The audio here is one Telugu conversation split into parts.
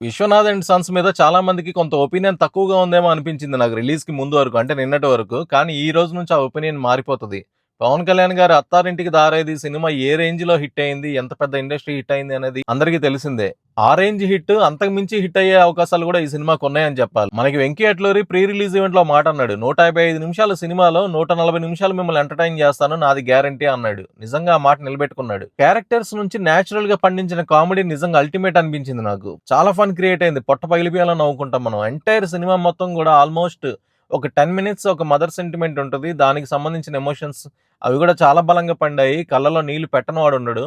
'విశ్వనాథ్ అండ్ సన్స్' మీద చాలా మందికి కొంత ఒపీనియన్ తక్కువగా ఉందేమో అనిపించింది నాకు రిలీజ్‌కి ముందు వరకు. అంటే నిన్నటి వరకు. కానీ ఈ రోజు నుంచి ఆ ఒపీనియన్ మారిపోతది. పవన్ కళ్యాణ్ గారి 'అత్తారింటికి దారేది' సినిమా ఏ రేంజ్‌లో హిట్ అయింది, ఎంత పెద్ద ఇండస్ట్రీ హిట్ అయింది అనేది అందరికీ తెలిసిందే. ఆ రేంజ్ హిట్ అంతకు మించి హిట్ అయ్యే అవకాశాలు కూడా ఈ సినిమాకున్నాయని చెప్పాలి. మనకి 'వెంకీ అట్లూరి' ప్రీ రిలీజ్ ఈవెంట్‌లో మాట అన్నాడు. 155 నిమిషాల సినిమాలో 140 నిమిషాలు మిమ్మల్ని ఎంటర్‌టైన్ చేస్తాను నాది గ్యారంటీ అన్నాడు. నిజంగా ఆ మాట నిలబెట్టుకున్నాడు. క్యారెక్టర్స్ నుంచి నేచురల్ గా పండించిన కామెడీ నిజంగా అల్టిమేట్ అనిపించింది నాకు. చాలా ఫన్ క్రియేట్ అయింది. పొట్ట పగిలిపోయేలా నవ్వుకుంటాం మనం. ఎంటైర్ సినిమా మొత్తం కూడా ఆల్మోస్ట్ ఒక 10 మినిట్స్ ఒక మదర్ సెంటిమెంట్ ఉంటది. దానికి సంబంధించిన ఎమోషన్స్ అవి కూడా చాలా బలంగా పండాయి. కళ్ళలో నీళ్లు పెట్టనివాడు ఉండడు.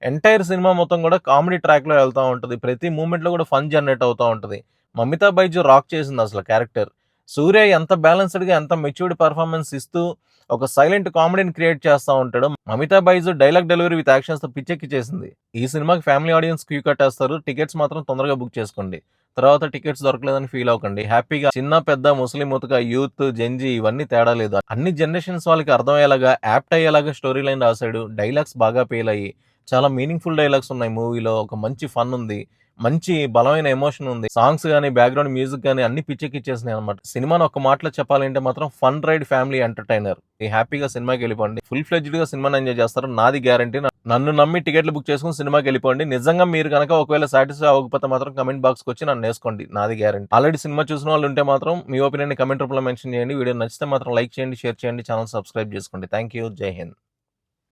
ఎంటైర్ సినిమా మొత్తం కూడా కామెడీ ట్రాక్‌లో ఎళ్తా ఉంటది. ప్రతి మూవ్‌మెంట్‌లో కూడా ఫన్ జనరేట్ అవుతా ఉంటది. మమితా బైజు రాక్ చేసింది అసలు క్యారెక్టర్. సూర్య ఎంత బ్యాలెన్స్‌డ్‌గా ఎంత మెచ్యూర్డ్ పెర్ఫార్మన్స్ ఇస్తూ ఒక సైలెంట్ కామెడీని క్రియేట్ చేస్తా ఉంటాడు. Mamitha Baiju dialogue delivery with యాక్షన్స్‌తో పిచ్చెక్కిచ్చేసింది. ఈ సినిమాకి ఫ్యామిలీ ఆడియన్స్ క్యూ కట్టేస్తారు. టికెట్స్ మాత్రం తొందరగా బుక్ చేసుకోండి. తర్వాత టికెట్స్ దొరకలేదని ఫీల్ అవ్వకండి. హ్యాపీగా చిన్న, పెద్ద, ముసలి, ముతక, యూత్, జెన్‌జీ ఇవన్నీ తేడా లేదు. అన్ని జనరేషన్స్ వాళ్ళకి అర్థమయ్యేలాగా, యాప్ట్ అయ్యేలాగా స్టోరీ లైన్ రాసాడు. డైలాగ్స్ బాగా పేలాయి. చాలా మీనింగ్‌ఫుల్ డైలాగ్స్ ఉన్నాయి మూవీలో. ఒక మంచి ఫన్ ఉంది. మంచి బలమైన ఎమోషన్ ఉంది. సాంగ్స్ గాని, బ్యాక్‌గ్రౌండ్ మ్యూజిక్ గాని అన్ని పిచ్చెక్కిచ్చేసినాయన్నమాట. సినిమాని ఒక మాటలో చెప్పాలంటే మాత్రం ఫన్ రైడ్ ఫ్యామిలీ ఎంటర్‌టైనర్. హ్యాపీగా సినిమాకెళ్ళిపోండి. ఫుల్ ఫ్లెడ్జ్డ్‌గా సినిమాని ఎంజాయ్ చేస్తారు. నాది గ్యారంటీ. నన్ను నమ్మి టికెట్లు బుక్ చేసుకొని సినిమాకెళ్ళిపోండి. నిజంగా మీరు గనక ఒకవేళ సాటిస్ఫై అవ్వకపోతే మాత్రం కామెంట్ బాక్స్‌కొచ్చి నన్నేసుకోండి. నాది గ్యారంటీ. ఆల్రెడీ సినిమా చూసిన వాళ్ళు ఉంటే మాత్రం మీ ఒపీనియన్‌ని కామెంట్ రూపంలో మెన్షన్ చేయండి. వీడియో నచ్చితే మాత్రం లైక్ చేయండి, షేర్ చేయండి, ఛానెల్ సబ్స్క్రైబ్ చేసుకోండి. Thank you. జై హింద్.